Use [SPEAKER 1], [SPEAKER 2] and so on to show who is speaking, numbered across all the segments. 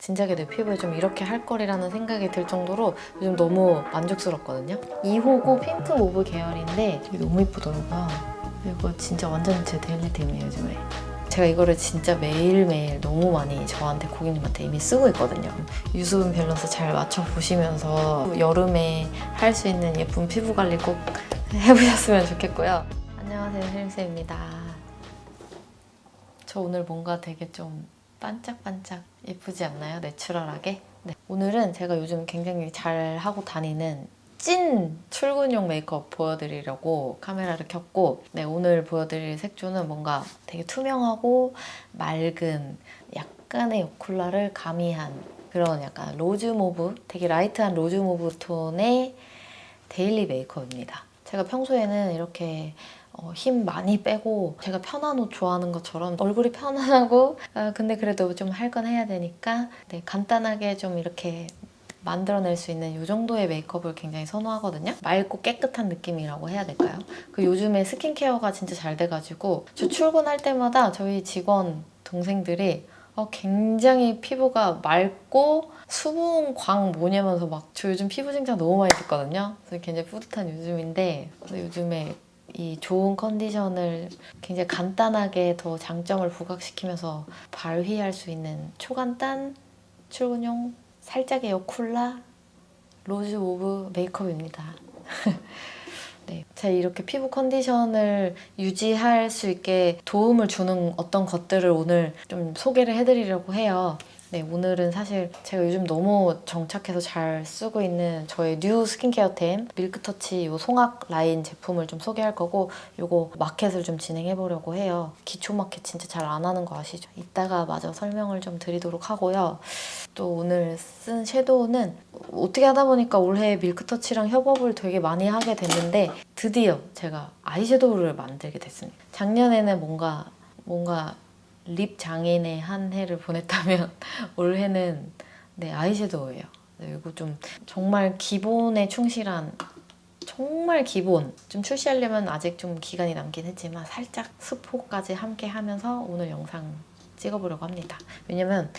[SPEAKER 1] 진작에 내 피부에 좀 이렇게 할 거리라는 생각이 들 정도로 요즘 너무 만족스럽거든요. 2호고 핑크 모브 계열인데 되게 너무 이쁘더라고요. 이거 진짜 완전 제 데일리템이에요, 요즘에. 제가 이거를 진짜 매일매일 너무 많이 저한테 고객님한테 이미 쓰고 있거든요. 유수분 밸런스 잘 맞춰보시면서 여름에 할 수 있는 예쁜 피부 관리 꼭 해보셨으면 좋겠고요. 안녕하세요, 헬쌤입니다. 저 오늘 뭔가 되게 좀 반짝반짝 예쁘지 않나요? 내추럴하게? 네. 오늘은 제가 요즘 굉장히 잘 하고 다니는 찐 출근용 메이크업 보여드리려고 카메라를 켰고, 네, 오늘 보여드릴 색조는 뭔가 되게 투명하고 맑은 약간의 오쿨라를 가미한 그런 약간 로즈 모브, 되게 라이트한 로즈 모브 톤의 데일리 메이크업입니다. 제가 평소에는 이렇게 힘 많이 빼고 제가 편한 옷 좋아하는 것처럼 얼굴이 편안하고 근데 그래도 좀 할 건 해야 되니까 네, 간단하게 좀 이렇게 만들어낼 수 있는 이 정도의 메이크업을 굉장히 선호하거든요. 맑고 깨끗한 느낌이라고 해야 될까요? 그 요즘에 스킨케어가 진짜 잘 돼가지고 저 출근할 때마다 저희 직원 동생들이 굉장히 피부가 맑고 수분 광 뭐냐면서 막 저 요즘 피부 칭찬 너무 많이 듣거든요. 그래서 굉장히 뿌듯한 요즘인데 요즘에 이 좋은 컨디션을 굉장히 간단하게 더 장점을 부각시키면서 발휘할 수 있는 초간단 출근용 살짝의 쿨라 로즈 모브 메이크업입니다. 네, 제가 이렇게 피부 컨디션을 유지할 수 있게 도움을 주는 어떤 것들을 오늘 좀 소개를 해드리려고 해요. 네, 오늘은 사실 제가 요즘 너무 정착해서 잘 쓰고 있는 저의 뉴 스킨케어템 밀크터치 요 송악 라인 제품을 좀 소개할 거고, 요거 마켓을 좀 진행해 보려고 해요. 기초 마켓 진짜 잘 안 하는 거 아시죠? 이따가 마저 설명을 좀 드리도록 하고요. 또 오늘 쓴 섀도우는 어떻게 하다 보니까 올해 밀크터치랑 협업을 되게 많이 하게 됐는데 드디어 제가 아이섀도우를 만들게 됐습니다. 작년에는 뭔가 립 장인의 한 해를 보냈다면 올해는 네, 아이섀도우예요. 네, 이거 좀 정말 기본에 충실한 정말 기본 좀 출시하려면 아직 좀 기간이 남긴 했지만 살짝 스포까지 함께 하면서 오늘 영상 찍어보려고 합니다. 왜냐면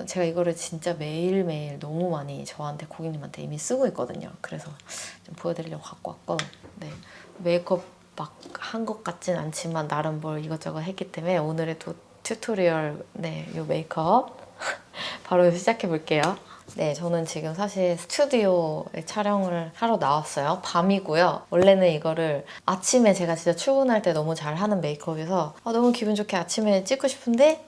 [SPEAKER 1] 제가 이거를 진짜 매일매일 너무 많이 저한테 고객님한테 이미 쓰고 있거든요. 그래서 좀 보여드리려고 갖고 왔고, 네, 메이크업 막 한 것 같진 않지만 나름 뭘 이것저것 했기 때문에 오늘의 튜토리얼 네, 요 메이크업 바로 시작해 볼게요. 네, 저는 지금 사실 스튜디오에 촬영을 하러 나왔어요. 밤이고요. 원래는 이거를 아침에 제가 진짜 출근할 때 너무 잘 하는 메이크업이어서 너무 기분 좋게 아침에 찍고 싶은데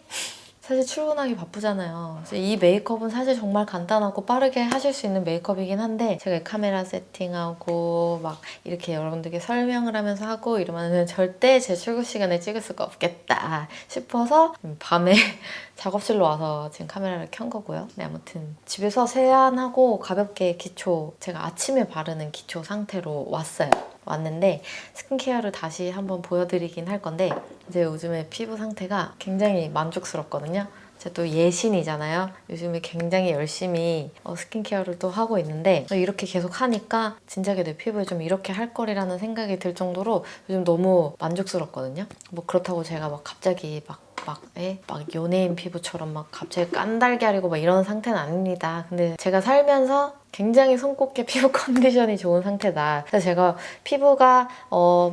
[SPEAKER 1] 사실 출근하기 바쁘잖아요. 그래서 이 메이크업은 사실 정말 간단하고 빠르게 하실 수 있는 메이크업이긴 한데 제가 카메라 세팅하고 막 이렇게 여러분들께 설명을 하면서 하고 이러면 절대 제 출근 시간에 찍을 수가 없겠다 싶어서 밤에 작업실로 와서 지금 카메라를 켠 거고요. 네, 아무튼 집에서 세안하고 가볍게 기초, 제가 아침에 바르는 기초 상태로 왔는데 스킨케어를 다시 한번 보여드리긴 할 건데 이제 요즘에 피부 상태가 굉장히 만족스럽거든요. 제가 또 예신이잖아요. 요즘에 굉장히 열심히 스킨케어를 또 하고 있는데 이렇게 계속 하니까 진작에 내 피부에 좀 이렇게 할 거리라는 생각이 들 정도로 요즘 너무 만족스럽거든요. 뭐 그렇다고 제가 막 갑자기 막 연예인 피부처럼 막 갑자기 깐달게 하려고 막 이런 상태는 아닙니다. 근데 제가 살면서 굉장히 손꼽게 피부 컨디션이 좋은 상태다. 그래서 제가 피부가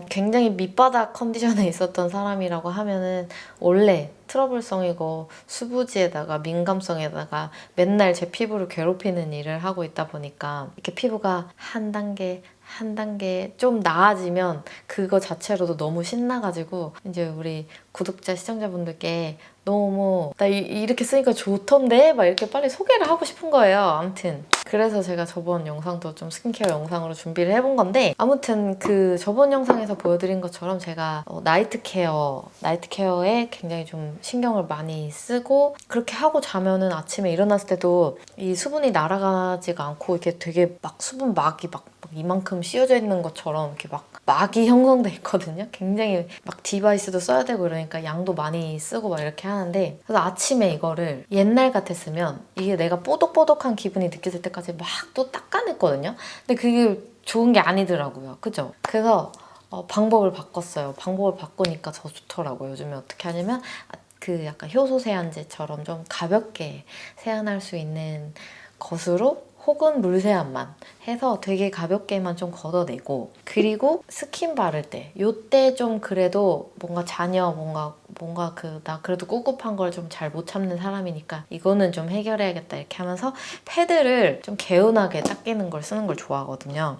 [SPEAKER 1] 굉장히 밑바닥 컨디션에 있었던 사람이라고 하면은 원래 트러블성이고 수부지에다가 민감성에다가 맨날 제 피부를 괴롭히는 일을 하고 있다 보니까 이렇게 피부가 한 단계 좀 나아지면 그거 자체로도 너무 신나가지고 이제 우리 구독자 시청자분들께 너무 나 이렇게 쓰니까 좋던데? 막 이렇게 빨리 소개를 하고 싶은 거예요. 아무튼 그래서 제가 저번 영상도 좀 스킨케어 영상으로 준비를 해본 건데 아무튼 그 저번 영상에서 보여드린 것처럼 제가 나이트 케어에 굉장히 좀 신경을 많이 쓰고 그렇게 하고 자면은 아침에 일어났을 때도 이 수분이 날아가지가 않고 이렇게 되게 막 수분 막이 막 이만큼 씌워져 있는 것처럼 이렇게 막 막이 형성돼 있거든요. 굉장히 막 디바이스도 써야 되고 이러니까 양도 많이 쓰고 막 이렇게 하는데 그래서 아침에 이거를 옛날 같았으면 이게 내가 뽀독뽀독한 기분이 느껴질 때까지 막 또 닦아냈거든요. 근데 그게 좋은 게 아니더라고요. 그죠? 그래서 방법을 바꿨어요. 방법을 바꾸니까 더 좋더라고요. 요즘에 어떻게 하냐면 그 약간 효소 세안제처럼 좀 가볍게 세안할 수 있는 것으로 혹은 물세안만 해서 되게 가볍게만 좀 걷어내고, 그리고 스킨 바를 때 요때 좀 그래도 뭔가 잔여 뭔가 나 그래도 꿉꿉한 걸 좀 잘 못 참는 사람이니까 이거는 좀 해결해야겠다 이렇게 하면서 패드를 좀 개운하게 닦이는 걸 쓰는 걸 좋아하거든요.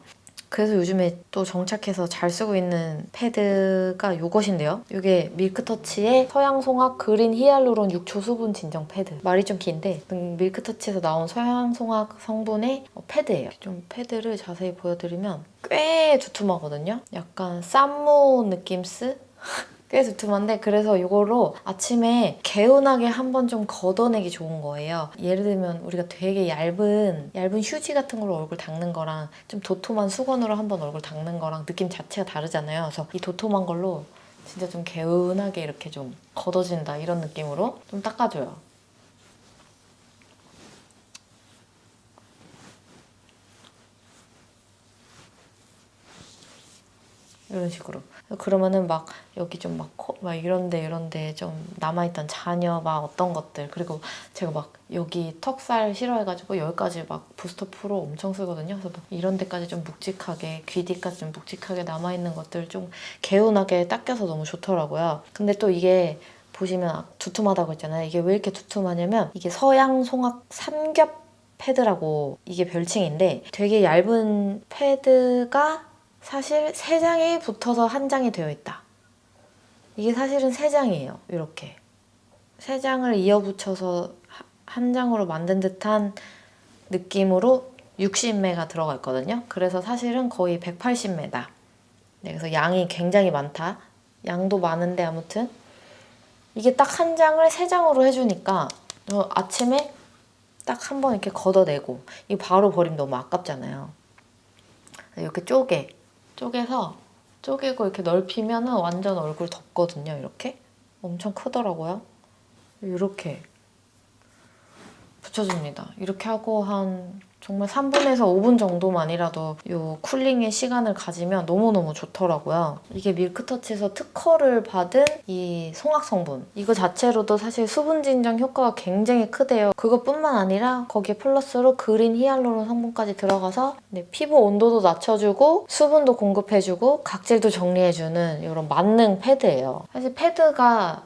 [SPEAKER 1] 그래서 요즘에 또 정착해서 잘 쓰고 있는 패드가 이것인데요. 이게 밀크터치의 서양송악 그린 히알루론 6초 수분 진정 패드. 말이 좀 긴데 밀크터치에서 나온 서양송악 성분의 패드예요. 좀 패드를 자세히 보여드리면 꽤 두툼하거든요. 약간 쌈무 느낌스? 꽤 두툼한데, 그래서 이걸로 아침에 개운하게 한번 좀 걷어내기 좋은 거예요. 예를 들면 우리가 되게 얇은 휴지 같은 걸로 얼굴 닦는 거랑 좀 도톰한 수건으로 한번 얼굴 닦는 거랑 느낌 자체가 다르잖아요. 그래서 이 도톰한 걸로 진짜 좀 개운하게 이렇게 좀 걷어진다 이런 느낌으로 좀 닦아줘요. 이런 식으로. 그러면은 막 여기 좀 막 이런데 좀 남아있던 잔여 막 어떤 것들, 그리고 제가 막 여기 턱살 싫어해가지고 여기까지 막 부스터 프로 엄청 쓰거든요. 그래서 막 이런 데까지 좀 묵직하게, 귀 뒤까지 좀 묵직하게 남아있는 것들 좀 개운하게 닦여서 너무 좋더라고요. 근데 또 이게 보시면 두툼하다고 했잖아요. 이게 왜 이렇게 두툼하냐면 이게 서양 송악 삼겹 패드라고 이게 별칭인데, 되게 얇은 패드가 사실 3장이 붙어서 한 장이 되어 있다. 이게 사실은 3장이에요. 이렇게 3장을 이어붙여서 한 장으로 만든 듯한 느낌으로 60매가 들어가 있거든요. 그래서 사실은 거의 180매다. 네, 그래서 양이 굉장히 많다. 양도 많은데 아무튼 이게 딱 한 장을 3장으로 해주니까 아침에 딱 한 번 이렇게 걷어내고, 이거 바로 버리면 너무 아깝잖아요. 이렇게 쪼개서 쪼개고 이렇게 넓히면은 완전 얼굴 덮거든요. 이렇게 엄청 크더라고요. 이렇게 붙여줍니다. 이렇게 하고 한 정말 3분에서 5분 정도만이라도 이 쿨링의 시간을 가지면 너무너무 좋더라고요. 이게 밀크터치에서 특허를 받은 이 송악 성분, 이거 자체로도 사실 수분 진정 효과가 굉장히 크대요. 그것뿐만 아니라 거기에 플러스로 그린 히알루론 성분까지 들어가서 피부 온도도 낮춰주고 수분도 공급해주고 각질도 정리해주는 이런 만능 패드예요. 사실 패드가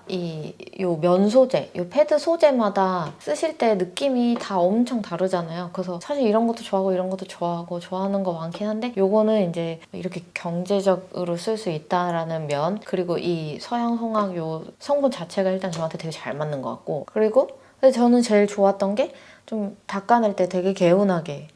[SPEAKER 1] 요 면 소재, 요 패드 소재마다 쓰실 때 느낌이 다 엄청 다르잖아요. 그래서 사실 이런 것도 좋아하고 이런 것도 좋아하고 좋아하는 거 많긴 한데, 요거는 이제 이렇게 경제적으로 쓸 수 있다라는 면, 그리고 이 서양 송악 요 성분 자체가 일단 저한테 되게 잘 맞는 것 같고, 그리고 근데 저는 제일 좋았던 게 좀 닦아낼 때 되게 개운하게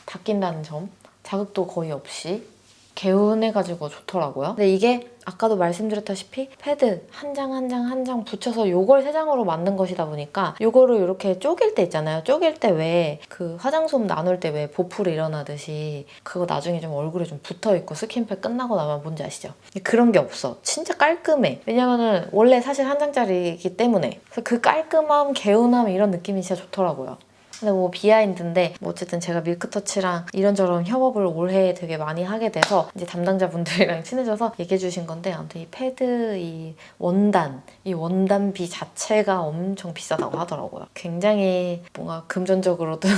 [SPEAKER 1] 닦인다는 점, 자극도 거의 없이 개운해가지고 좋더라고요. 근데 이게 아까도 말씀드렸다시피 패드 한 장 한 장 한 장 붙여서 요걸 3장으로 만든 것이다 보니까 요거를 이렇게 쪼갤 때 있잖아요. 쪼갤 때 왜 그 화장솜 나눌 때 왜 보풀 일어나듯이 그거 나중에 좀 얼굴에 좀 붙어있고 스킨팩 끝나고 나면 뭔지 아시죠? 그런 게 없어. 진짜 깔끔해. 왜냐면은 원래 사실 한 장짜리이기 때문에. 그래서 그 깔끔함, 개운함 이런 느낌이 진짜 좋더라고요. 근데 뭐 비하인드인데, 뭐 어쨌든 제가 밀크터치랑 이런저런 협업을 올해 되게 많이 하게 돼서 이제 담당자분들이랑 친해져서 얘기해 주신 건데, 아무튼 이 패드 이 원단비 자체가 엄청 비싸다고 하더라고요. 굉장히 뭔가 금전적으로든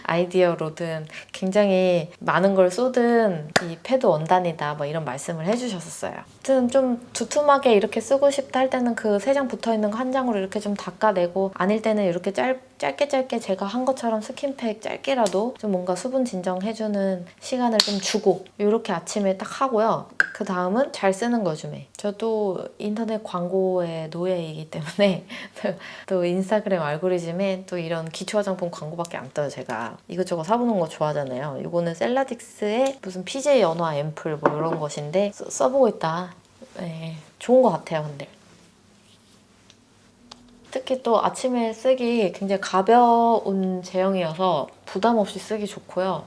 [SPEAKER 1] 아이디어로든 굉장히 많은 걸 쏟은 이 패드 원단이다 뭐 이런 말씀을 해주셨었어요. 아무튼 좀 두툼하게 이렇게 쓰고 싶다 할 때는 그 3장 붙어있는 거 한 장으로 이렇게 좀 닦아내고, 아닐 때는 이렇게 짧게 제가 한 것처럼 스킨팩 짧게라도 좀 뭔가 수분 진정해주는 시간을 좀 주고 이렇게 아침에 딱 하고요. 그 다음은 잘 쓰는 거 좀 해. 저도 인터넷 광고의 노예이기 때문에 또 인스타그램 알고리즘에 또 이런 기초 화장품 광고밖에 안 떠요. 제가 이것저것 사보는 거 좋아하잖아요. 이거는 셀라딕스의 무슨 PJ 연화 앰플 뭐 이런 것인데 써보고 있다. 네, 좋은 것 같아요. 근데 특히 또 아침에 쓰기 굉장히 가벼운 제형이어서 부담 없이 쓰기 좋고요.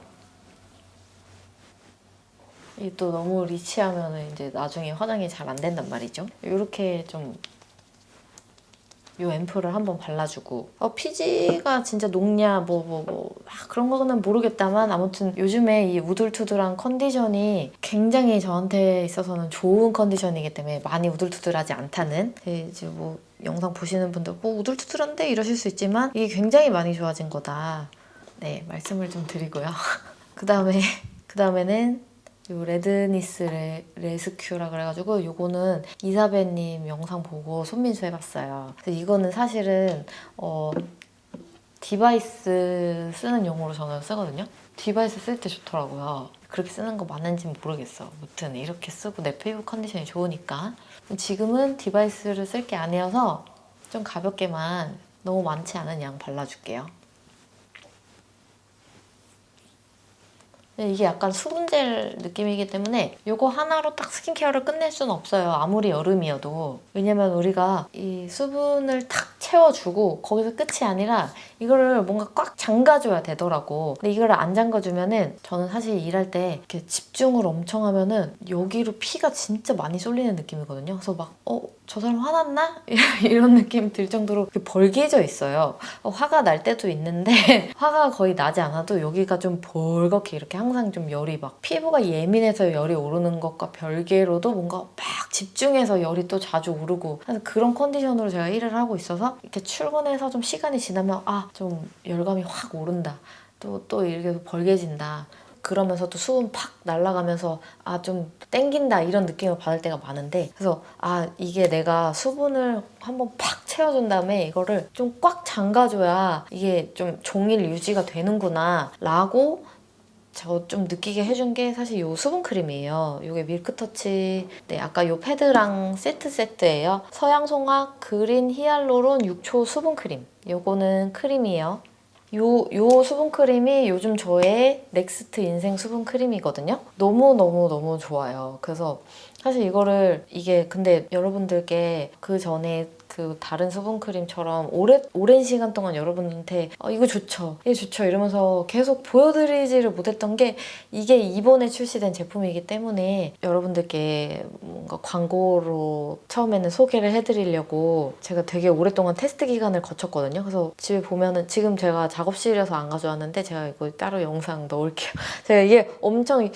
[SPEAKER 1] 이게 또 너무 리치하면 이제 나중에 화장이 잘 안 된단 말이죠. 이렇게 좀 이 앰플을 한번 발라주고 피지가 진짜 녹냐 그런 거는 모르겠다만 아무튼 요즘에 이 우둘투둘한 컨디션이 굉장히 저한테 있어서는 좋은 컨디션이기 때문에 많이 우둘투둘하지 않다는 이제 뭐 영상 보시는 분들 뭐 우둘투둘한데 이러실 수 있지만 이게 굉장히 많이 좋아진 거다. 네, 말씀을 좀 드리고요. 그다음에는 요 레드니스 레스큐라 그래가지고 요거는 이사배님 영상 보고 손민수 해봤어요. 그래서 이거는 사실은 디바이스 쓰는 용으로 저는 쓰거든요. 디바이스 쓸 때 좋더라고요. 그렇게 쓰는 거 맞는지는 모르겠어. 아무튼 이렇게 쓰고 내 피부 컨디션이 좋으니까. 지금은 디바이스를 쓸 게 아니어서 좀 가볍게만 너무 많지 않은 양 발라줄게요. 이게 약간 수분젤 느낌이기 때문에 이거 하나로 딱 스킨케어를 끝낼 수는 없어요. 아무리 여름이어도. 왜냐면 우리가 이 수분을 탁 채워주고 거기서 끝이 아니라 이거를 뭔가 꽉 잠가줘야 되더라고. 근데 이거를 안 잠가주면은 저는 사실 일할 때 이렇게 집중을 엄청 하면은 여기로 피가 진짜 많이 쏠리는 느낌이거든요. 그래서 막 저 사람 화났나? 이런 느낌 들 정도로 벌게져 있어요. 화가 날 때도 있는데 화가 거의 나지 않아도 여기가 좀 벌겋게 이렇게 항상 좀 열이 막 피부가 예민해서 열이 오르는 것과 별개로도 뭔가 막 집중해서 열이 또 자주 오르고 그래서 그런 컨디션으로 제가 일을 하고 있어서 이렇게 출근해서 좀 시간이 지나면 좀 열감이 확 오른다. 또 이렇게 벌게진다. 그러면서 또 수분 팍 날아가면서 좀 땡긴다 이런 느낌을 받을 때가 많은데 그래서 이게 내가 수분을 한번 팍 채워준 다음에 이거를 좀 꽉 잠가줘야 이게 좀 종일 유지가 되는구나 라고 저 좀 느끼게 해준 게 사실 요 수분크림이에요. 이게 밀크터치 아까 요 패드랑 세트예요. 서양송화 그린 히알루론 6초 수분크림. 요거는 크림이에요. 요 수분크림이 요즘 저의 넥스트 인생 수분크림이거든요. 너무 좋아요. 그래서 사실 이게 근데 여러분들께 그 전에 그 다른 수분크림처럼 오랜 시간 동안 여러분한테 이거 좋죠 이러면서 계속 보여드리지를 못했던 게 이게 이번에 출시된 제품이기 때문에 여러분들께 뭔가 광고로 처음에는 소개를 해드리려고 제가 되게 오랫동안 테스트 기간을 거쳤거든요. 그래서 집에 보면은 지금 제가 작업실에서 안 가져왔는데 제가 이거 따로 영상 넣을게요. 제가 이게 엄청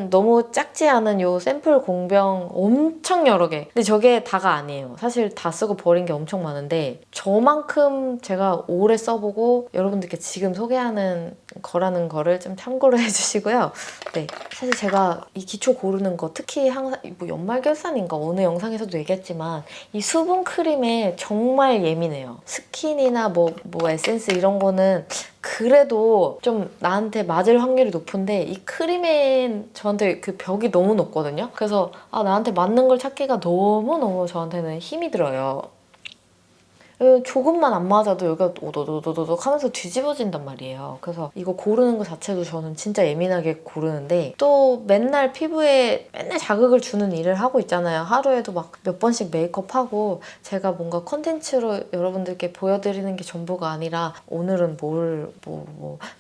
[SPEAKER 1] 너무 작지 않은 요 샘플 공병 엄청 여러 개. 근데 저게 다가 아니에요. 사실 다 쓰고 버린 게 엄청 많은데 저만큼 제가 오래 써보고 여러분들께 지금 소개하는 거라는 거를 좀 참고를 해주시고요. 네, 사실 제가 이 기초 고르는 거 특히 항상 뭐 연말결산인가 어느 영상에서도 얘기했지만 이 수분 크림에 정말 예민해요. 스킨이나 뭐 에센스 이런 거는 그래도 좀 나한테 맞을 확률이 높은데 이 크림에 저한테 그 벽이 너무 높거든요. 그래서 나한테 맞는 걸 찾기가 너무너무 저한테는 힘이 들어요. 조금만 안 맞아도 여기가 오도도도도독 하면서 뒤집어진단 말이에요. 그래서 이거 고르는 거 자체도 저는 진짜 예민하게 고르는데 또 맨날 피부에 맨날 자극을 주는 일을 하고 있잖아요. 하루에도 막 몇 번씩 메이크업하고 제가 뭔가 컨텐츠로 여러분들께 보여드리는 게 전부가 아니라 오늘은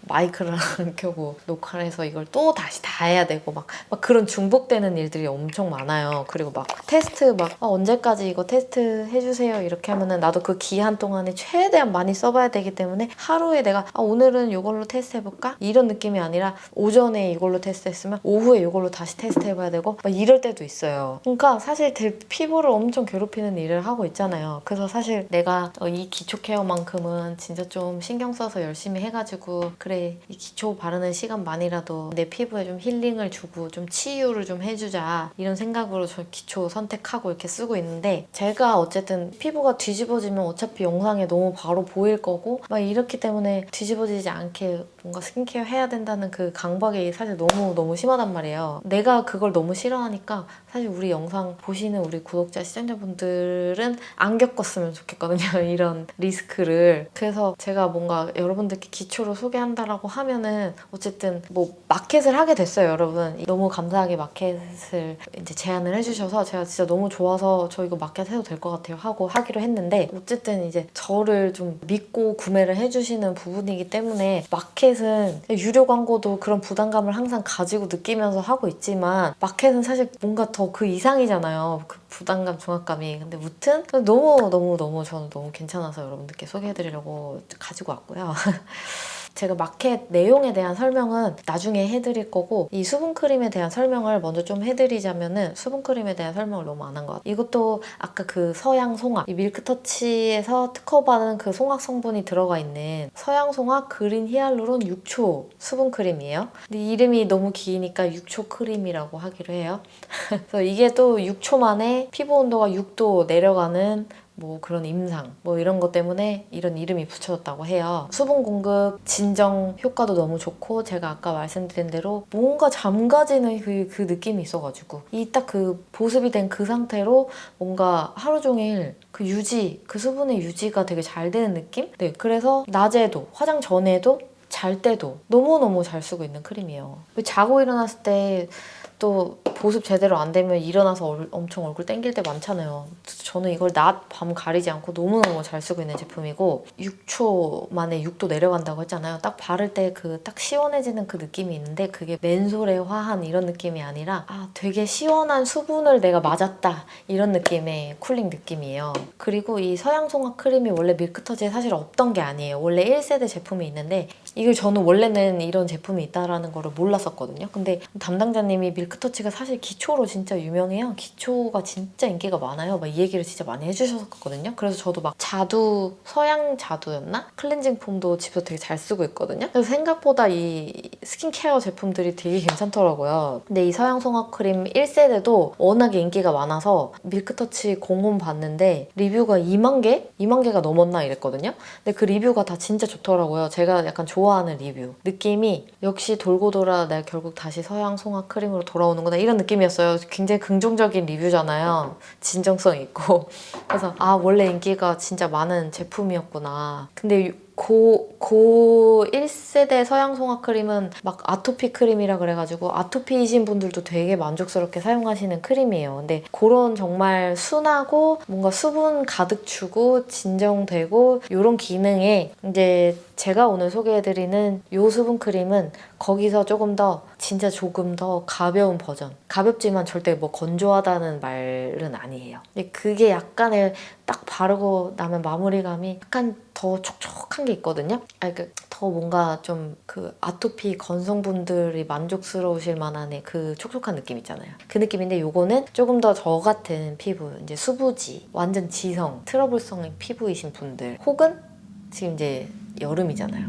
[SPEAKER 1] 마이크를 안 켜고 녹화를 해서 이걸 또 다시 다 해야 되고 막 그런 중복되는 일들이 엄청 많아요. 그리고 막 테스트 언제까지 이거 테스트 해주세요 이렇게 하면은 나도 그 기한 동안에 최대한 많이 써봐야 되기 때문에 하루에 내가 오늘은 이걸로 테스트해볼까? 이런 느낌이 아니라 오전에 이걸로 테스트했으면 오후에 이걸로 다시 테스트해봐야 되고 막 이럴 때도 있어요. 그러니까 사실 제 피부를 엄청 괴롭히는 일을 하고 있잖아요. 그래서 사실 내가 이 기초 케어만큼은 진짜 좀 신경 써서 열심히 해가지고 그래 이 기초 바르는 시간만이라도 내 피부에 좀 힐링을 주고 좀 치유를 좀 해주자 이런 생각으로 저 기초 선택하고 이렇게 쓰고 있는데 제가 어쨌든 피부가 뒤집어지면 어차피 영상에 너무 바로 보일 거고 막 이렇기 때문에 뒤집어지지 않게 뭔가 스킨케어 해야 된다는 그 강박이 사실 너무 심하단 말이에요. 내가 그걸 너무 싫어하니까 사실 우리 영상 보시는 우리 구독자 시청자분들은 안 겪었으면 좋겠거든요. 이런 리스크를. 그래서 제가 뭔가 여러분들께 기초로 소개한다라고 하면은 어쨌든 마켓을 하게 됐어요, 여러분. 너무 감사하게 마켓을 이제 제안을 해주셔서 제가 진짜 너무 좋아서 저 이거 마켓 해도 될 것 같아요 하고 하기로 했는데 어쨌든 이제 저를 좀 믿고 구매를 해주시는 부분이기 때문에 마켓은 유료 광고도 그런 부담감을 항상 가지고 느끼면서 하고 있지만 마켓은 사실 뭔가 더 그 이상이잖아요. 그 부담감, 중압감이. 근데 무튼 너무 저는 너무 괜찮아서 여러분들께 소개해드리려고 가지고 왔고요. 제가 마켓 내용에 대한 설명은 나중에 해드릴 거고, 이 수분크림에 대한 설명을 먼저 좀 해드리자면은, 수분크림에 대한 설명을 너무 안 한 것 같아요. 이것도 아까 그 서양 송악, 이 밀크터치에서 특허받은 그 송악 성분이 들어가 있는 서양 송악 그린 히알루론 6초 수분크림이에요. 근데 이름이 너무 기니까 6초 크림이라고 하기로 해요. 그래서 이게 또 6초 만에 피부 온도가 6도 내려가는 뭐 그런 임상 뭐 이런 것 때문에 이런 이름이 붙여졌다고 해요. 수분 공급 진정 효과도 너무 좋고, 제가 아까 말씀드린 대로 뭔가 잠가지는 그 느낌이 있어가지고, 이 딱 그 보습이 된 그 상태로 뭔가 하루 종일 그 유지, 그 수분의 유지가 되게 잘 되는 느낌? 네, 그래서 낮에도 화장 전에도 잘 때도 너무너무 잘 쓰고 있는 크림이에요. 자고 일어났을 때 또 보습 제대로 안 되면 일어나서 엄청 얼굴 땡길 때 많잖아요. 저는 이걸 낮, 밤 가리지 않고 너무너무 잘 쓰고 있는 제품이고, 6초 만에 6도 내려간다고 했잖아요. 딱 바를 때 그 딱 시원해지는 그 느낌이 있는데, 그게 맨솔에 화한 이런 느낌이 아니라 되게 시원한 수분을 내가 맞았다 이런 느낌의 쿨링 느낌이에요. 그리고 이 서양송화 크림이 원래 밀크터치에 사실 없던 게 아니에요. 원래 1세대 제품이 있는데, 이걸 저는 원래는 이런 제품이 있다라는 거를 몰랐었거든요. 근데 담당자님이 밀크터치가 사실 기초로 진짜 유명해요. 기초가 진짜 인기가 많아요. 막 이 얘기를 진짜 많이 해주셨거든요. 그래서 저도 막 자두, 서양 자두였나? 클렌징 폼도 집에서 되게 잘 쓰고 있거든요. 그래서 생각보다 이 스킨케어 제품들이 되게 괜찮더라고요. 근데 이 서양 송화 크림 1세대도 워낙에 인기가 많아서 밀크터치 공홈 봤는데 리뷰가 2만 개? 2만 개가 넘었나 이랬거든요. 근데 그 리뷰가 다 진짜 좋더라고요. 제가 약간 좋아하는 리뷰. 느낌이 역시 돌고 돌아 내가 결국 다시 서양 송화 크림으로 돌아오는구나 이런 느낌이었어요. 굉장히 긍정적인 리뷰잖아요. 진정성 있고. 그래서 원래 인기가 진짜 많은 제품이었구나. 근데 고 1세대 서양 송화 크림은 막 아토피 크림이라 그래가지고 아토피이신 분들도 되게 만족스럽게 사용하시는 크림이에요. 근데 그런 정말 순하고 뭔가 수분 가득 주고 진정되고 이런 기능에 이제 제가 오늘 소개해드리는 이 수분 크림은 거기서 조금 더 가벼운 버전. 가볍지만 절대 뭐 건조하다는 말은 아니에요. 근데 그게 약간의 딱 바르고 나면 마무리감이 약간 더 촉촉한 게 있거든요. 더 뭔가 좀 그 아토피 건성분들이 만족스러우실 만한 그 촉촉한 느낌 있잖아요. 그 느낌인데 요거는 조금 더 저 같은 피부, 이제 수부지, 완전 지성, 트러블성 피부이신 분들, 혹은 지금 이제 여름이잖아요.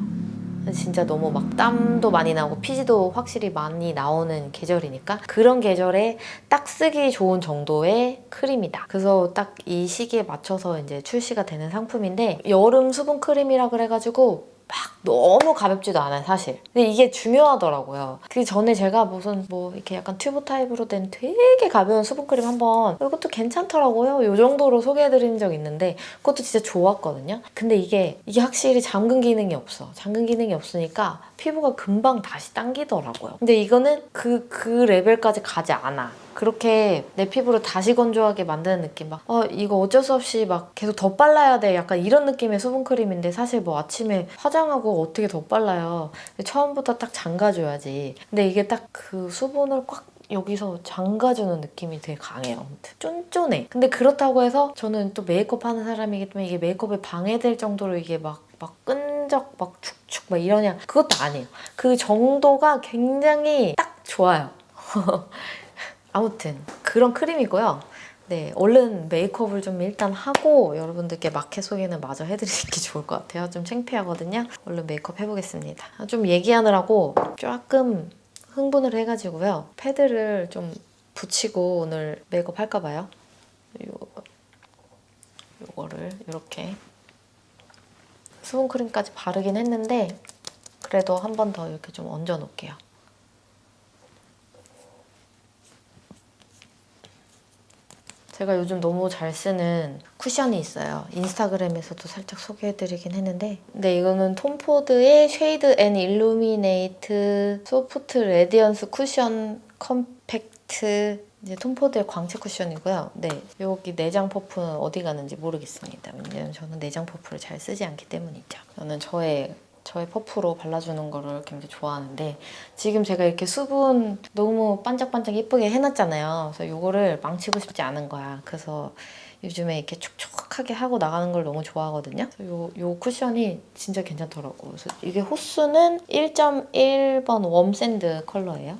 [SPEAKER 1] 진짜 너무 막 땀도 많이 나고 피지도 확실히 많이 나오는 계절이니까 그런 계절에 딱 쓰기 좋은 정도의 크림이다. 그래서 딱 이 시기에 맞춰서 이제 출시가 되는 상품인데, 여름 수분 크림이라 그래가지고 막 너무 가볍지도 않아요, 사실. 근데 이게 중요하더라고요. 그 전에 제가 무슨 뭐 이렇게 약간 튜브 타입으로 된 되게 가벼운 수분크림 한번, 이것도 괜찮더라고요. 이 정도로 소개해드린 적 있는데 그것도 진짜 좋았거든요. 근데 이게 확실히 잠금 기능이 없어. 잠금 기능이 없으니까 피부가 금방 다시 당기더라고요. 근데 이거는 그 레벨까지 가지 않아. 그렇게 내 피부를 다시 건조하게 만드는 느낌, 막 이거 어쩔 수 없이 막 계속 더 발라야 돼 약간 이런 느낌의 수분크림인데, 사실 뭐 아침에 화장하고 어떻게 더 발라요. 처음부터 딱 잠가줘야지. 근데 이게 딱 그 수분을 꽉 여기서 잠가주는 느낌이 되게 강해요. 쫀쫀해. 근데 그렇다고 해서 저는 또 메이크업 하는 사람이기 때문에 이게 메이크업에 방해될 정도로 이게 막 끈적 막 축축 막 이러냐, 그것도 아니에요. 그 정도가 굉장히 딱 좋아요. 아무튼 그런 크림이고요. 네, 얼른 메이크업을 좀 일단 하고 여러분들께 마켓 소개는 마저 해드리는 게 좋을 것 같아요. 좀 창피하거든요. 얼른 메이크업 해보겠습니다. 좀 얘기하느라고 조금 흥분을 해가지고요. 패드를 좀 붙이고 오늘 메이크업 할까 봐요. 요거를 이렇게 수분크림까지 바르긴 했는데 그래도 한 번 더 이렇게 좀 얹어 놓을게요. 제가 요즘 너무 잘 쓰는 쿠션이 있어요. 인스타그램에서도 살짝 소개해드리긴 했는데, 근데 이거는 톰포드의 쉐이드 앤 일루미네이트 소프트 레디언스 쿠션 컴팩트, 이제 톰포드의 광채 쿠션이고요. 네, 여기 내장 퍼프는 어디 가는지 모르겠습니다. 왜냐면 저는 내장 퍼프를 잘 쓰지 않기 때문이죠. 저는 저의 저의 퍼프로 발라주는 거를 굉장히 좋아하는데 지금 제가 이렇게 수분 너무 반짝반짝 예쁘게 해놨잖아요. 그래서 이거를 망치고 싶지 않은 거야. 그래서 요즘에 이렇게 촉촉하게 하고 나가는 걸 너무 좋아하거든요. 요 쿠션이 진짜 괜찮더라고. 그래서 이게 호수는 1.1번 웜샌드 컬러예요.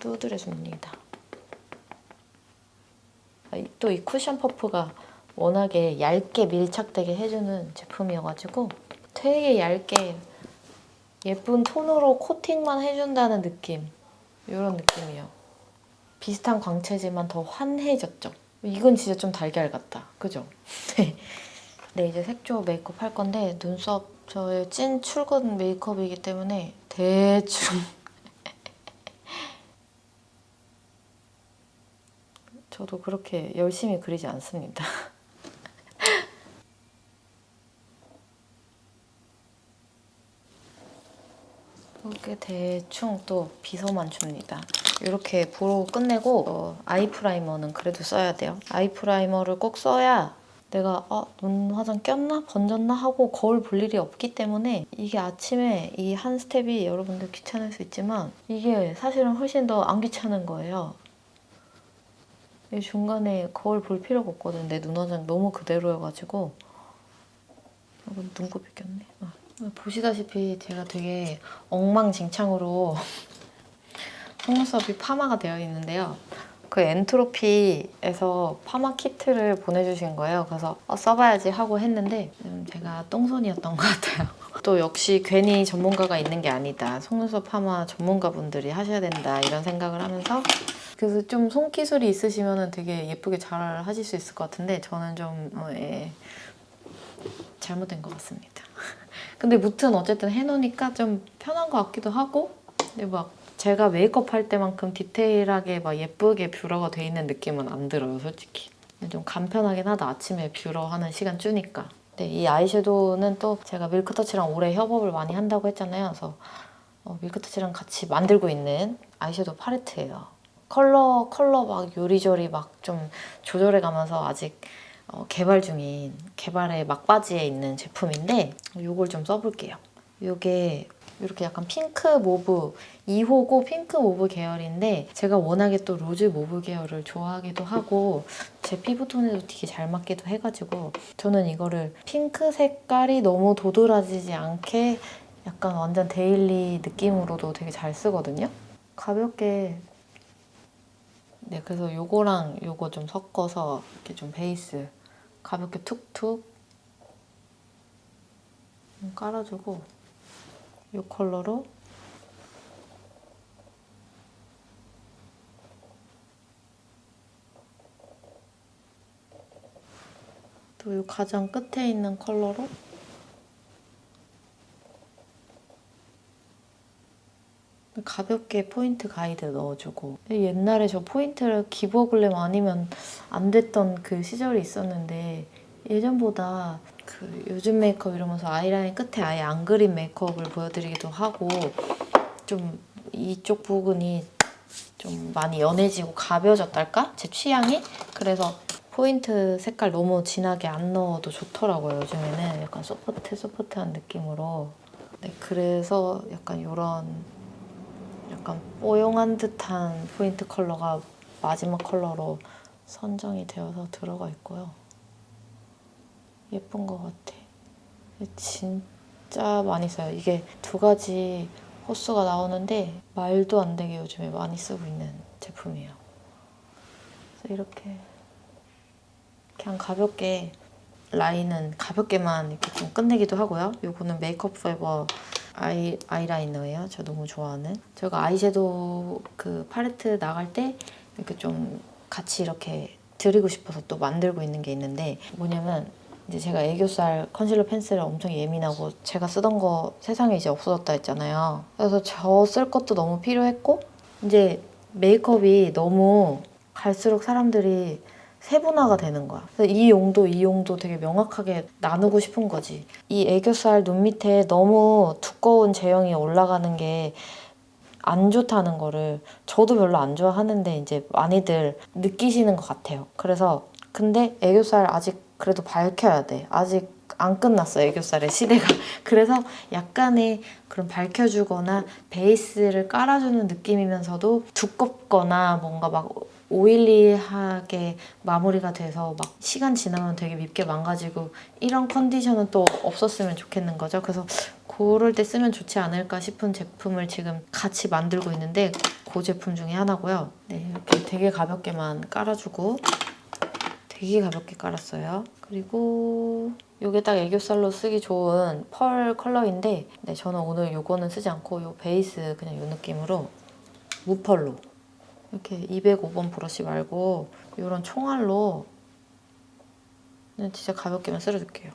[SPEAKER 1] 두드려줍니다. 또 이 쿠션 퍼프가 워낙에 얇게 밀착되게 해주는 제품이어가지고 되게 얇게 예쁜 톤으로 코팅만 해준다는 느낌, 이런 느낌이에요. 비슷한 광채지만 더 환해졌죠? 이건 진짜 좀 달걀 같다, 그죠? 네, 이제 색조 메이크업 할 건데 눈썹 저의 찐 출근 메이크업이기 때문에 대충 저도 그렇게 열심히 그리지 않습니다. 이렇게 대충 또 빗어만 줍니다. 이렇게 브로우 끝내고 아이 프라이머는 그래도 써야 돼요. 아이 프라이머를 꼭 써야 내가 눈 화장 꼈나? 번졌나? 하고 거울 볼 일이 없기 때문에 이게 아침에 이 한 스텝이 여러분들 귀찮을 수 있지만 이게 사실은 훨씬 더 안 귀찮은 거예요. 이 중간에 거울 볼 필요가 없거든. 내 눈 화장 너무 그대로여가지고. 이건 눈곱이 꼈네. 보시다시피 제가 되게 엉망진창으로 속눈썹이 파마가 되어 있는데요. 그 엔트로피에서 파마 키트를 보내주신 거예요. 그래서 써봐야지 하고 했는데 제가 똥손이었던 것 같아요. 또 역시 괜히 전문가가 있는 게 아니다. 속눈썹 파마 전문가분들이 하셔야 된다 이런 생각을 하면서 그래서 좀 손기술이 있으시면 되게 예쁘게 잘 하실 수 있을 것 같은데 저는 좀 잘못된 것 같습니다. 근데 무튼 어쨌든 해놓으니까 좀 편한 것 같기도 하고 근데 막 제가 메이크업 할 때만큼 디테일하게 막 예쁘게 뷰러가 돼 있는 느낌은 안 들어요, 솔직히. 좀 간편하긴 하다, 아침에 뷰러 하는 시간 주니까. 네, 이 아이섀도우는 또 제가 밀크터치랑 올해 협업을 많이 한다고 했잖아요. 그래서 밀크터치랑 같이 만들고 있는 아이섀도우 팔레트예요. 컬러 막 요리조리 막 좀 조절해가면서 아직 개발 중인 개발의 막바지에 있는 제품인데 이걸 좀 써볼게요. 이게 이렇게 약간 핑크 모브 2호고 핑크 모브 계열인데 제가 워낙에 또 로즈 모브 계열을 좋아하기도 하고 제 피부톤에도 되게 잘 맞기도 해가지고 저는 이거를 핑크 색깔이 너무 도드라지지 않게 약간 완전 데일리 느낌으로도 되게 잘 쓰거든요. 가볍게 네, 그래서 요거랑 요거 좀 섞어서 이렇게 좀 베이스 가볍게 툭툭 깔아주고 이 컬러로 또 이 가장 끝에 있는 컬러로 가볍게 포인트 가이드 넣어주고 옛날에 저 포인트를 기버글램 아니면 안 됐던 그 시절이 있었는데 예전보다 그 요즘 메이크업 이러면서 아이라인 끝에 아예 안 그린 메이크업을 보여드리기도 하고 좀 이쪽 부분이 좀 많이 연해지고 가벼워졌달까? 제 취향이? 그래서 포인트 색깔 너무 진하게 안 넣어도 좋더라고요. 요즘에는 약간 소프트한 느낌으로. 네, 그래서 약간 이런 약간 뽀용한 듯한 포인트 컬러가 마지막 컬러로 선정이 되어서 들어가 있고요. 예쁜 것 같아. 진짜 많이 써요. 이게 두 가지 호수가 나오는데 말도 안 되게 요즘에 많이 쓰고 있는 제품이에요. 그래서 이렇게 그냥 가볍게 라인은 가볍게만 이렇게 좀 끝내기도 하고요. 요거는 메이크업 포에버 아이라이너예요. 제가 너무 좋아하는. 제가 아이섀도우 그 팔레트 나갈 때 이렇게 좀 같이 이렇게 드리고 싶어서 또 만들고 있는 게 있는데 뭐냐면 이제 제가 애교살 컨실러 펜슬에 엄청 예민하고 제가 쓰던 거 세상에 이제 없어졌다 했잖아요. 그래서 저 쓸 것도 너무 필요했고 이제 메이크업이 너무 갈수록 사람들이 세분화가 되는 거야. 그래서 이 용도 되게 명확하게 나누고 싶은 거지. 이 애교살 눈 밑에 너무 두꺼운 제형이 올라가는 게 안 좋다는 거를 저도 별로 안 좋아하는데 이제 많이들 느끼시는 것 같아요. 그래서 근데 애교살 아직 그래도 밝혀야 돼. 아직 안 끝났어, 애교살의 시대가. 그래서 약간의 그런 밝혀주거나 베이스를 깔아주는 느낌이면서도 두껍거나 뭔가 막 오일리하게 마무리가 돼서 막 시간 지나면 되게 밉게 망가지고 이런 컨디션은 또 없었으면 좋겠는 거죠. 그래서 그럴 때 쓰면 좋지 않을까 싶은 제품을 지금 같이 만들고 있는데 그 제품 중에 하나고요. 네, 이렇게 되게 가볍게만 깔아주고 되게 가볍게 깔았어요. 그리고 이게 딱 애교살로 쓰기 좋은 펄 컬러인데 네, 저는 오늘 이거는 쓰지 않고 이 베이스 그냥 이 느낌으로 무펄로 이렇게 205번 브러쉬 말고 이런 총알로 진짜 가볍게만 쓸어줄게요.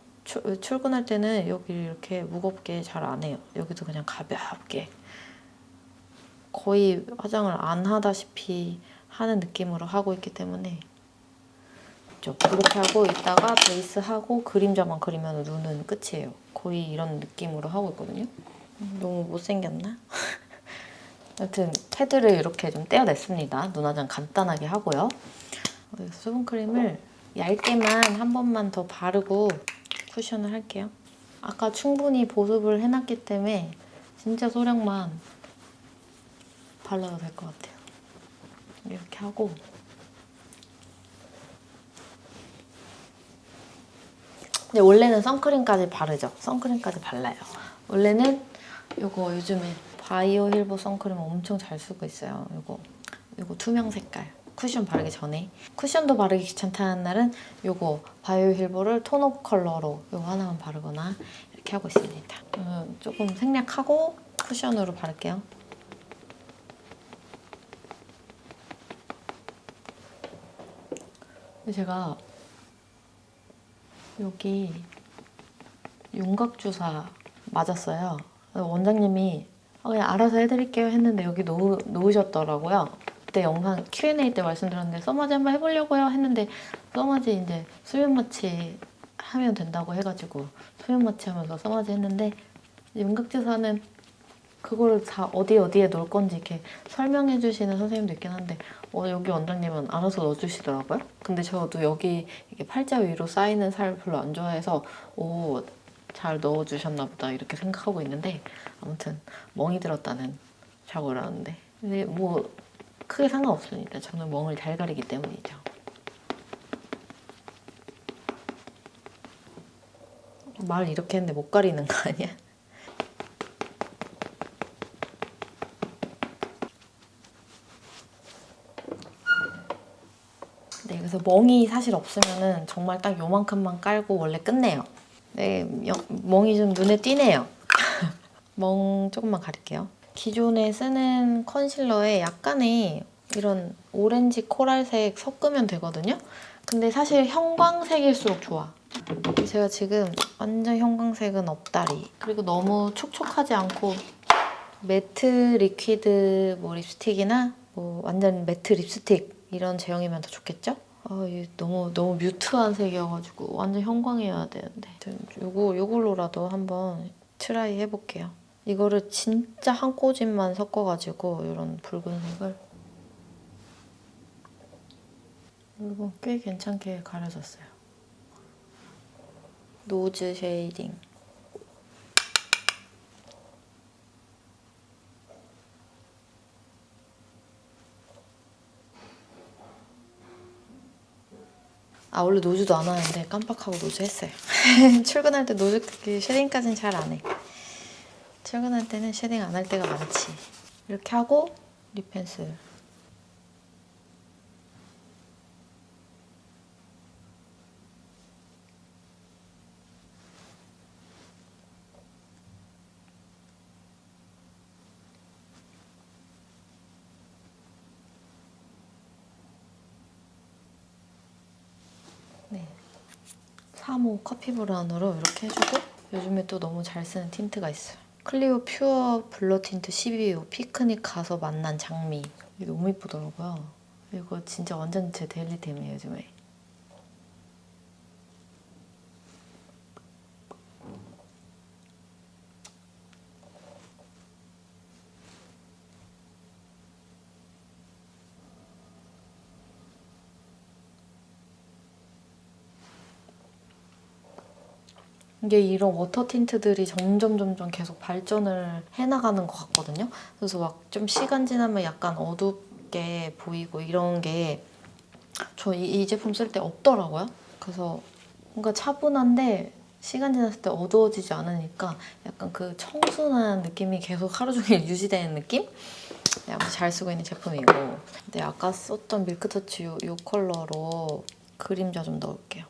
[SPEAKER 1] 출근할 때는 여기 이렇게 무겁게 잘 안 해요. 여기도 그냥 가볍게 거의 화장을 안 하다시피 하는 느낌으로 하고 있기 때문에 이렇게 하고 이따가 베이스하고 그림자만 그리면 눈은 끝이에요. 거의 이런 느낌으로 하고 있거든요. 너무 못생겼나? 여튼 패드를 이렇게 좀 떼어냈습니다. 눈화장 간단하게 하고요. 수분크림을 얇게만 한 번만 더 바르고 쿠션을 할게요. 아까 충분히 보습을 해놨기 때문에 진짜 소량만 발라도 될 것 같아요. 이렇게 하고 근데 원래는 선크림까지 바르죠. 선크림까지 발라요. 원래는 이거 요즘에 바이오 힐보 선크림 엄청 잘 쓰고 있어요. 이거 투명 색깔. 쿠션 바르기 전에. 쿠션도 바르기 귀찮다는 날은 이거 바이오 힐보를 톤업 컬러로 이거 하나만 바르거나 이렇게 하고 있습니다. 조금 생략하고 쿠션으로 바를게요. 제가 여기 윤곽주사 맞았어요. 원장님이 그냥 알아서 해드릴게요 했는데 여기 놓으셨더라고요. 그때 영상 Q&A 때 말씀드렸는데 써마지 한번 해보려고요 했는데 써마지 이제 수면 마취 하면 된다고 해가지고 수면 마취 하면서 써마지 했는데 윤곽주사는 그거를 다 어디에 놓을 건지 이렇게 설명해 주시는 선생님도 있긴 한데 여기 원장님은 알아서 넣어주시더라고요. 근데 저도 여기 이게 팔자 위로 쌓이는 살 별로 안 좋아해서 잘 넣어주셨나 보다 이렇게 생각하고 있는데 아무튼 멍이 들었다는 자고를 하는데 근데 뭐 크게 상관없습니다. 저는 멍을 잘 가리기 때문이죠. 말 이렇게 했는데 못 가리는 거 아니야? 네, 그래서 멍이 사실 없으면은 정말 딱 요만큼만 깔고 원래 끝내요. 네, 멍이 좀 눈에 띄네요. 멍 조금만 가릴게요. 기존에 쓰는 컨실러에 약간의 이런 오렌지 코랄색 섞으면 되거든요. 근데 사실 형광색일수록 좋아. 제가 지금 완전 형광색은 없다리. 그리고 너무 촉촉하지 않고 매트 리퀴드 뭐 립스틱이나 뭐 완전 매트 립스틱 이런 제형이면 더 좋겠죠? 이게 너무 뮤트한 색이어가지고 완전 형광이어야 되는데 요걸로라도 한번 트라이 해볼게요. 이거를 진짜 한 꼬집만 섞어가지고 이런 붉은색을 이거 꽤 괜찮게 가려졌어요. 노즈 쉐이딩. 원래 노즈도 안 하는데 깜빡하고 노즈 했어요. 출근할 때 노즈 쉐딩까지는 잘 안 해. 출근할 때는 쉐딩 안 할 때가 많지. 이렇게 하고 립 펜슬. 네. 3호 커피 브라운으로 이렇게 해주고 요즘에 또 너무 잘 쓰는 틴트가 있어요. 클리오 퓨어 블러 틴트 12호 피크닉 가서 만난 장미. 이게 너무 이쁘더라고요. 이거 진짜 완전 제 데일리템이에요, 요즘에. 이게 이런 워터 틴트들이 점점 계속 발전을 해나가는 것 같거든요. 그래서 막 좀 시간 지나면 약간 어둡게 보이고 이런 게 저 이 제품 쓸 때 없더라고요. 그래서 뭔가 차분한데 시간 지났을 때 어두워지지 않으니까 약간 그 청순한 느낌이 계속 하루 종일 유지되는 느낌? 네, 아무튼 잘 쓰고 있는 제품이고. 근데 아까 썼던 밀크터치 이 컬러로 그림자 좀 넣을게요.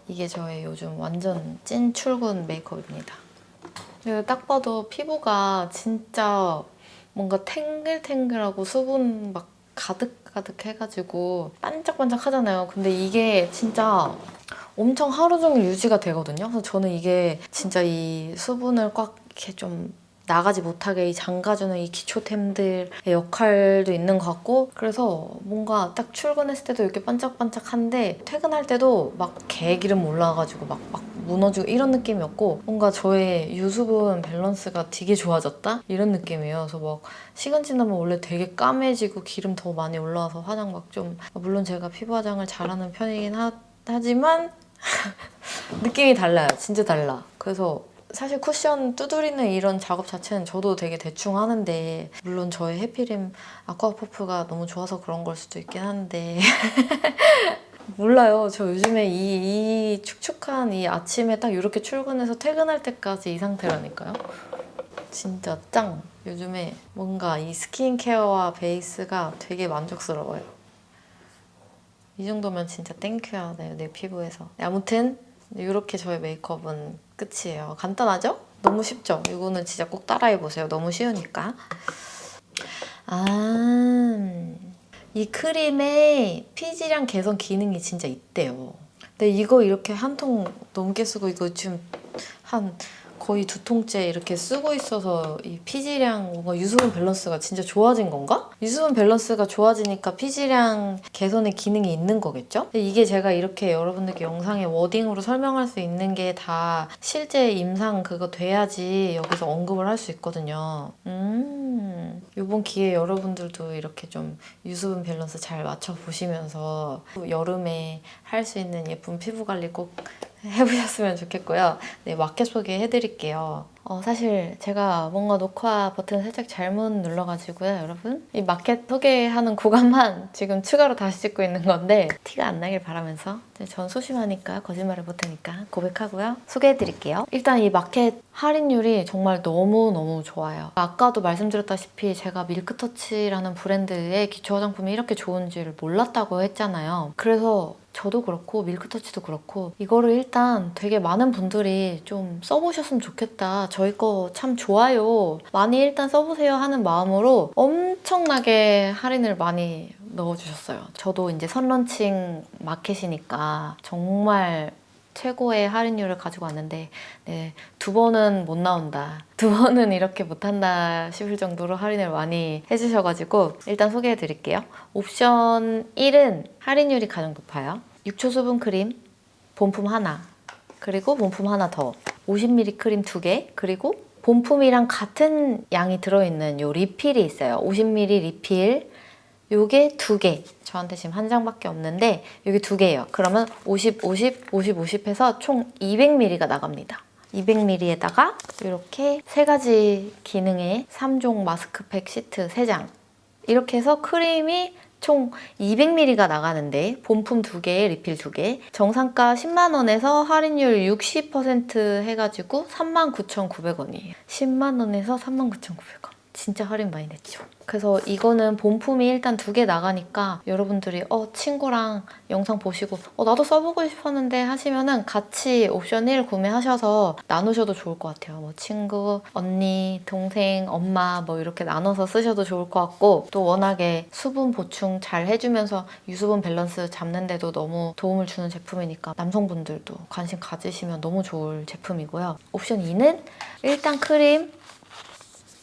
[SPEAKER 1] 이게 저의 요즘 완전 찐 출근 메이크업입니다. 딱 봐도 피부가 진짜 뭔가 탱글탱글하고 수분 막 가득가득 해가지고 반짝반짝 하잖아요. 근데 이게 진짜 엄청 하루 종일 유지가 되거든요. 그래서 저는 이게 진짜 이 수분을 꽉 이렇게 좀 나가지 못하게 이 잠가주는 이 기초템들의 역할도 있는 것 같고, 그래서 뭔가 딱 출근했을 때도 이렇게 반짝반짝한데 퇴근할 때도 막 개기름 올라와가지고 막 무너지고 이런 느낌이었고, 뭔가 저의 유수분 밸런스가 되게 좋아졌다? 이런 느낌이에요. 그래서 막 시간 지나면 원래 되게 까매지고 기름 더 많이 올라와서 화장 막 좀, 물론 제가 피부 화장을 잘하는 편이긴 하지만 느낌이 달라요. 진짜 달라. 그래서 사실 쿠션 두드리는 이런 작업 자체는 저도 되게 대충 하는데, 물론 저의 해피림 아쿠아퍼프가 너무 좋아서 그런 걸 수도 있긴 한데 몰라요. 저 요즘에 이 축축한 이 아침에 딱 이렇게 출근해서 퇴근할 때까지 이 상태라니까요. 진짜 짱! 요즘에 뭔가 이 스킨케어와 베이스가 되게 만족스러워요. 이 정도면 진짜 땡큐야, 내 피부에서. 네, 아무튼 이렇게 저의 메이크업은 끝이에요. 간단하죠? 너무 쉽죠? 이거는 진짜 꼭 따라해보세요. 너무 쉬우니까. 이 크림에 피지량 개선 기능이 진짜 있대요. 근데 이거 이렇게 한 통 넘게 쓰고 이거 지금 한 거의 2통째 이렇게 쓰고 있어서 이 피지량 뭔가 유수분 밸런스가 진짜 좋아진 건가? 유수분 밸런스가 좋아지니까 피지량 개선의 기능이 있는 거겠죠? 근데 이게 제가 이렇게 여러분들께 영상에 워딩으로 설명할 수 있는 게 다 실제 임상 그거 돼야지 여기서 언급을 할 수 있거든요. 이번 기회에 여러분들도 이렇게 좀 유수분 밸런스 잘 맞춰보시면서 여름에 할 수 있는 예쁜 피부 관리 꼭 해보셨으면 좋겠고요. 네, 마켓 소개해드릴게요. 사실 제가 뭔가 녹화 버튼 살짝 잘못 눌러가지고요, 여러분. 이 마켓 소개하는 구간만 지금 추가로 다시 찍고 있는 건데 티가 안 나길 바라면서, 전 소심하니까 거짓말을 못하니까 고백하고요. 소개해드릴게요. 일단 이 마켓 할인율이 정말 너무너무 좋아요. 아까도 말씀드렸다시피 제가 밀크터치라는 브랜드의 기초 화장품이 이렇게 좋은지를 몰랐다고 했잖아요. 그래서 저도 그렇고 밀크터치도 그렇고 이거를 일단 되게 많은 분들이 좀 써보셨으면 좋겠다. 저희 거 참 좋아요. 많이 일단 써보세요 하는 마음으로 엄청나게 할인을 많이 넣어주셨어요. 저도 이제 선런칭 마켓이니까 정말 최고의 할인율을 가지고 왔는데, 네, 2번은 못 나온다. 2번은 이렇게 못한다 싶을 정도로 할인을 많이 해주셔가지고 일단 소개해드릴게요. 옵션 1은 할인율이 가장 높아요. 6초 수분 크림, 본품 하나, 그리고 본품 하나 더, 50ml 크림 2개, 그리고 본품이랑 같은 양이 들어있는 요 리필이 있어요. 50ml 리필, 요게 2개. 저한테 지금 한 장밖에 없는데 요게 2개예요. 그러면 50, 50, 50, 50 해서 총 200ml가 나갑니다. 200ml에다가 이렇게 3가지 기능의 3종 마스크팩 시트 3장. 이렇게 해서 크림이 총 200ml가 나가는데 본품 2개에 리필 2개, 정상가 10만 원에서 할인율 60% 해가지고 39,900원이에요. 10만 원에서 39,900원. 진짜 할인 많이 냈죠. 그래서 이거는 본품이 일단 2개 나가니까 여러분들이 친구랑 영상 보시고 나도 써보고 싶었는데 하시면은 같이 옵션 1 구매하셔서 나누셔도 좋을 것 같아요. 뭐 친구, 언니, 동생, 엄마 뭐 이렇게 나눠서 쓰셔도 좋을 것 같고, 또 워낙에 수분 보충 잘 해주면서 유수분 밸런스 잡는데도 너무 도움을 주는 제품이니까 남성분들도 관심 가지시면 너무 좋을 제품이고요. 옵션 2는 일단 크림,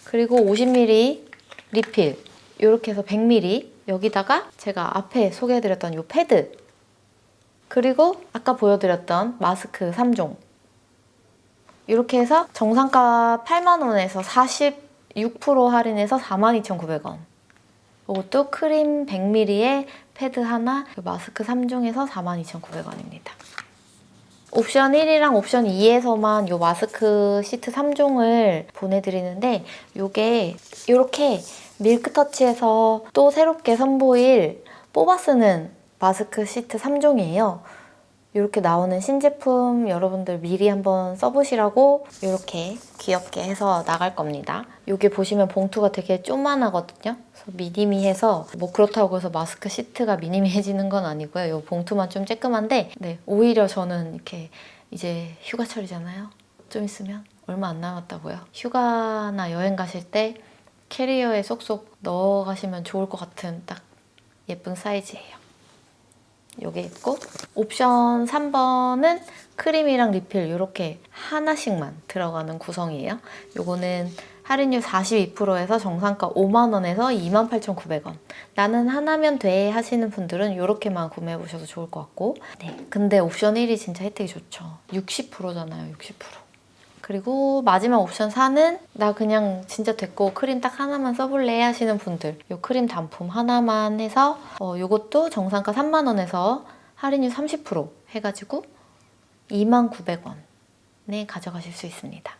[SPEAKER 1] 그리고 50ml 리필, 이렇게 해서 100ml, 여기다가 제가 앞에 소개해드렸던 이 패드, 그리고 아까 보여드렸던 마스크 3종, 이렇게 해서 정상가 8만 원에서 46% 할인해서 42,900원. 이것도 크림 100ml에 패드 하나, 마스크 3종에서 42,900원입니다. 옵션 1이랑 옵션 2에서만 요 마스크 시트 3종을 보내드리는데 요게 이렇게 밀크터치에서 또 새롭게 선보일 뽑아 쓰는 마스크 시트 3종이에요. 이렇게 나오는 신제품 여러분들 미리 한번 써보시라고 이렇게 귀엽게 해서 나갈 겁니다. 이게 보시면 봉투가 되게 쪼만하거든요. 그래서 미니미해서 뭐 그렇다고 해서 마스크 시트가 미니미해지는 건 아니고요. 이 봉투만 좀 쬐끔한데 네, 오히려 저는 이렇게 이제 휴가철이잖아요. 좀 있으면 얼마 안 남았다고요. 휴가나 여행 가실 때 캐리어에 쏙쏙 넣어 가시면 좋을 것 같은 딱 예쁜 사이즈예요. 요게 있고 옵션 3번은 크림이랑 리필 이렇게 하나씩만 들어가는 구성이에요. 요거는 할인율 42%에서 정상가 5만 원에서 28,900원. 나는 하나면 돼 하시는 분들은 이렇게만 구매해 보셔도 좋을 것 같고 네, 근데 옵션 1이 진짜 혜택이 좋죠. 60%잖아요. 60%. 그리고 마지막 옵션 4는 나 그냥 진짜 됐고 크림 딱 하나만 써볼래 하시는 분들 이 크림 단품 하나만 해서 이것도 정상가 3만 원에서 할인율 30% 해가지고 29,900원에 가져가실 수 있습니다.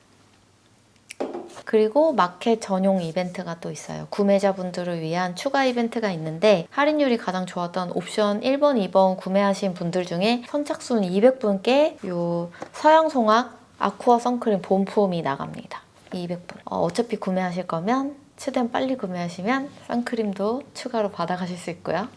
[SPEAKER 1] 그리고 마켓 전용 이벤트가 또 있어요. 구매자분들을 위한 추가 이벤트가 있는데 할인율이 가장 좋았던 옵션 1번, 2번 구매하신 분들 중에 선착순 200분께 이 서양송악 아쿠아 선크림 본품이 나갑니다. 200분. 어차피 구매하실 거면 최대한 빨리 구매하시면 선크림도 추가로 받아가실 수 있고요.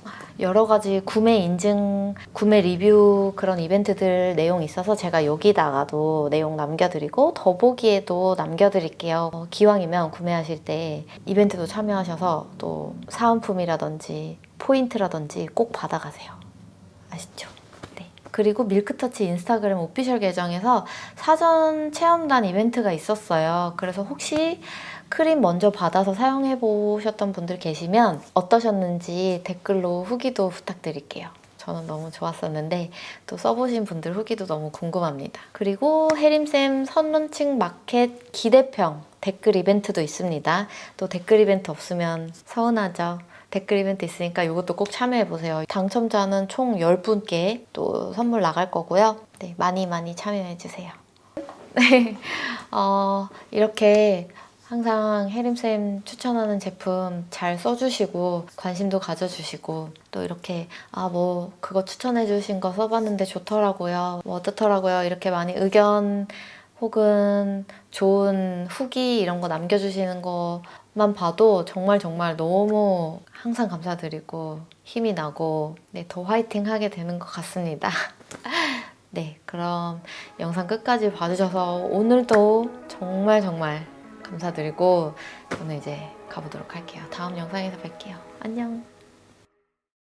[SPEAKER 1] 여러 가지 구매 인증, 구매 리뷰 그런 이벤트들 내용이 있어서 제가 여기다가도 내용 남겨드리고 더보기에도 남겨드릴게요. 기왕이면 구매하실 때 이벤트도 참여하셔서 또 사은품이라든지 포인트라든지 꼭 받아가세요. 아시죠? 그리고 밀크터치 인스타그램 오피셜 계정에서 사전 체험단 이벤트가 있었어요. 그래서 혹시 크림 먼저 받아서 사용해 보셨던 분들 계시면 어떠셨는지 댓글로 후기도 부탁드릴게요. 저는 너무 좋았었는데 또 써보신 분들 후기도 너무 궁금합니다. 그리고 혜림쌤 선론칭 마켓 기대평 댓글 이벤트도 있습니다. 또 댓글 이벤트 없으면 서운하죠. 댓글 이벤트 있으니까 이것도 꼭 참여해보세요. 당첨자는 총 10분께 또 선물 나갈 거고요. 네, 많이 많이 참여해주세요. 네, 이렇게 항상 혜림쌤 추천하는 제품 잘 써주시고 관심도 가져주시고 또 이렇게 뭐 그거 추천해주신 거 써봤는데 좋더라고요. 뭐 어떻더라고요. 이렇게 많이 의견 혹은 좋은 후기 이런 거 남겨주시는 것만 봐도 정말 너무 항상 감사드리고 힘이 나고 네, 더 화이팅 하게 되는 것 같습니다. 네, 그럼 영상 끝까지 봐주셔서 오늘도 정말 감사드리고 저는 이제 가보도록 할게요. 다음 영상에서 뵐게요. 안녕.